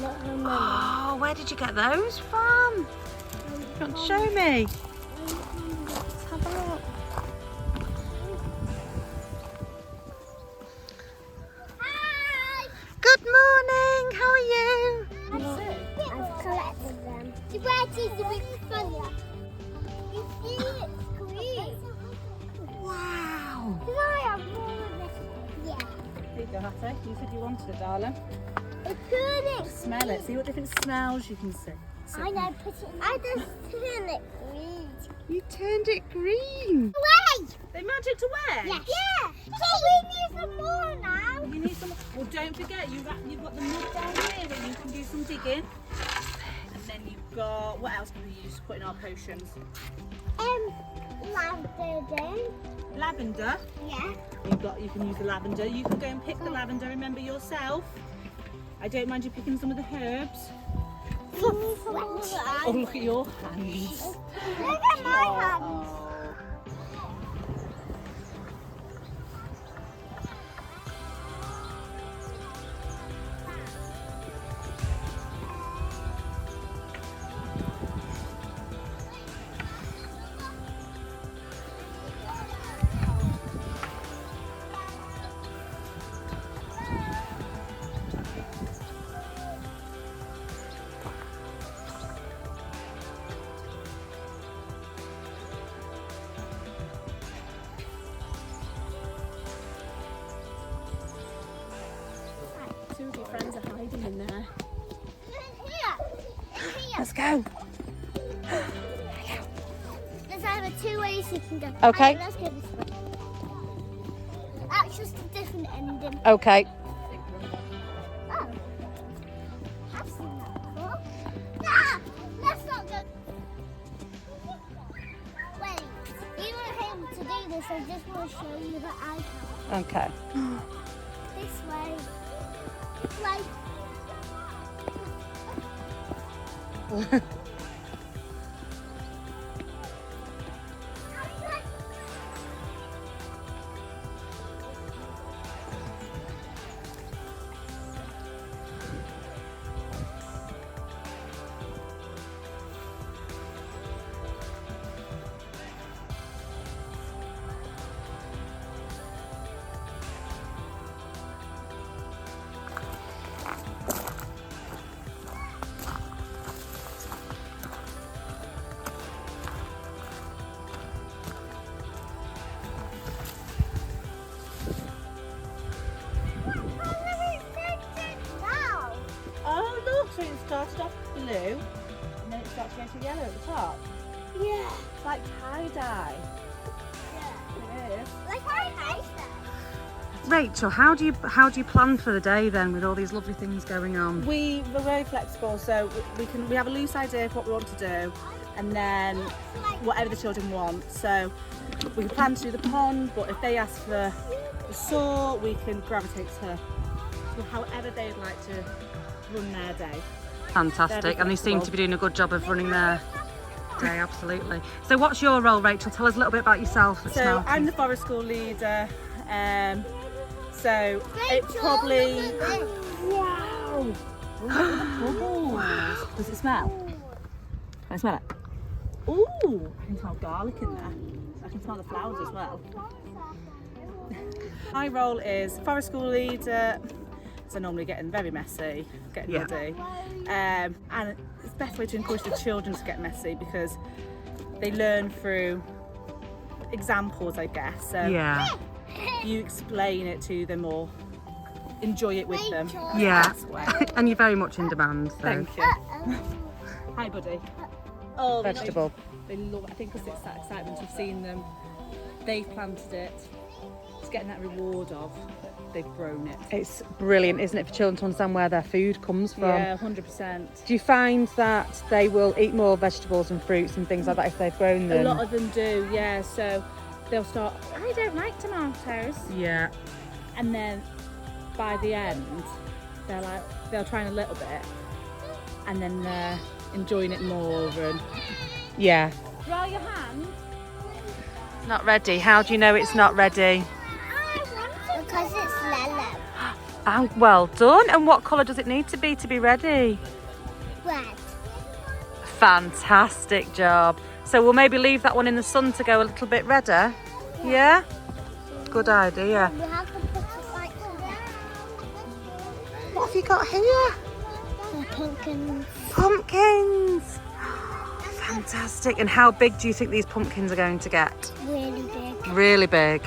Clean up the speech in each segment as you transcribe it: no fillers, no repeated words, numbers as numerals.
Oh, where did you get those from? You want to show me? Let's have a look. Hi! Good morning, how are you? I've collected them. The red is a bit funnier. You see it's green. Wow. Because I have more of this. Yeah. There you go, Hattie. You said you wanted it, darling. It's good. Smell it. See what different smells you can see. I know, I just turn it green. You turned it green. Wait! They magic to wear? Yes. Yeah. So we need some more now. You need some. Well, don't forget, you've got the mud down here where you can do some digging. And then you've got, what else can we use to put in our potions? Lavender. Lavender. Yeah. You can use the lavender. You can go and pick the lavender, remember, yourself. I don't mind you picking some of the herbs. Oh, look at your hands. Look at my hands. Two of your friends are hiding in there. Here. Let's go. There's either two ways you can go. Okay. Let's go this way. That's just a different ending. Okay. Oh. I've seen that before. Ah! Let's not go. Wait. You were able to do this. I just want to show you that I can. Okay. This way. This way. Oh, look, so it started off blue and then it starts going to yellow at the top. Yeah. It's like tie-dye. Yeah. It is. Like I hate that. Rachel, how do you plan for the day then with all these lovely things going on? We're very flexible, so we have a loose idea of what we want to do, and then whatever the children want. So we can plan to do the pond, but if they ask for the saw, we can gravitate to however they'd like to run their day. Fantastic, and they seem to be doing a good job of running their day, absolutely. So what's your role, Rachel? Tell us a little bit about yourself at So Smarties. I'm the forest school leader. So it probably. Wow! Bubbles. Does it smell? Can I smell it? Ooh! I can smell garlic in there. I can smell the flowers as well. My role is forest school leader. So normally getting very messy, getting muddy. And it's the best way to encourage the children to get messy because they learn through examples, I guess. So Yeah. you explain it to them or enjoy it with them. Yeah. That's the way. And you're very much in demand, so. Thank you. Hi, buddy. Oh, Vegetable. They love it. I think because it's that excitement of seeing them. They've planted it. It's getting that reward of they've grown it. It's brilliant, isn't it, for children to understand where their food comes from? Yeah, 100%. Do you find that they will eat more vegetables and fruits and things like that if they've grown them? A lot of them do, yeah. So they'll start, I don't like tomatoes. Yeah. And then by the end, they'll try a little bit and then they're enjoying it more. And Yeah. dry your hand. It's not ready. How do you know it's not ready? Because it's yellow. And well done. And what colour does it need to be ready? Red. Fantastic job. So we'll maybe leave that one in the sun to go a little bit redder. Yeah? Good idea. We have to put it like that. What have you got here? The pumpkins. Pumpkins. Fantastic. And how big do you think these pumpkins are going to get? Really big. Really big.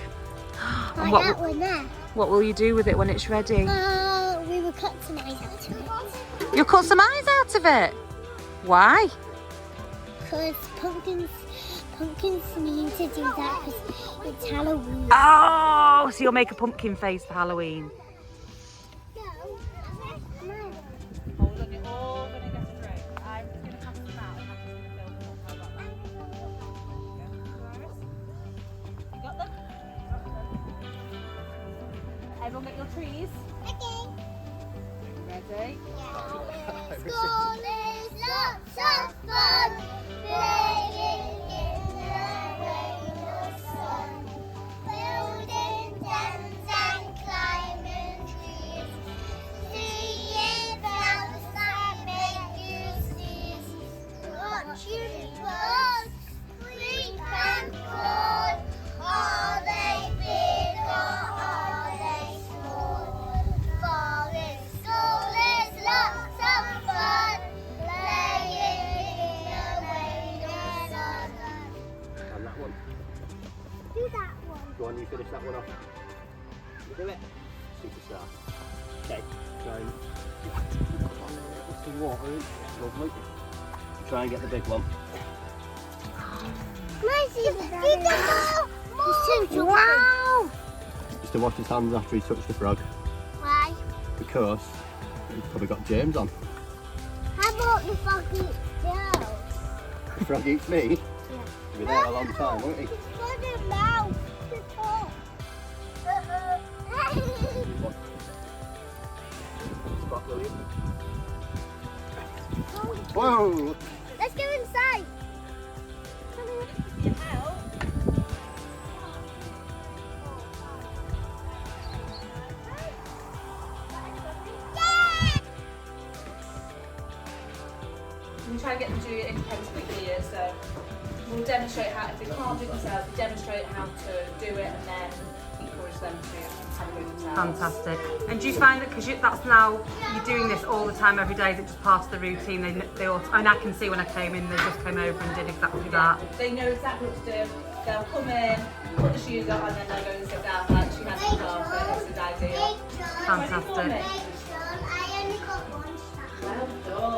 And Like that one there. what will you do with it when it's ready? We will cut some eyes out of it. You'll cut some eyes out of it. Why? Because pumpkins need to do that because it's Halloween. Oh, so you'll make a pumpkin face for Halloween. Hold on, you're all going to get straight. I'm going to pass them out and I'm just going to fill them up. How about that? You got them? Everyone get your trees. Okay. Ready? School is lots of fun, playing in the rain or sun, building dams and climbing trees, seeing flowers that make you sneeze, watching birds creep and crawl. Are they big or are they small? Forest school is lots of fun, playing in the rain or sun. And that one. Do that one. Go on, you finish that one off. You do it. Superstar. Okay. Try and what's the water in? Lovely. Try and get the big one. Wow. Just to wash his hands after he touched the frog. Why? Because he's probably got germs on. How about the frog eat Joe? The frog eats me. Yeah. He'll be there a long time, won't he? It's got a mouth. Spot, William. Whoa! Let's go inside. We try and get them to do it independently here, so we'll demonstrate how, if they can't do it themselves, we demonstrate how to do it and then encourage them to have a go themselves. Fantastic. And do you find that because that's now, you're doing this all the time, every day, is it just part of the routine? They all, and I can see when I came in, they just came over and did exactly that. They know exactly what to do. They'll come in, put the shoes on, and then they'll go and sit down like she has the carpet. It's a good idea. Fantastic. I only got one shot. Well done.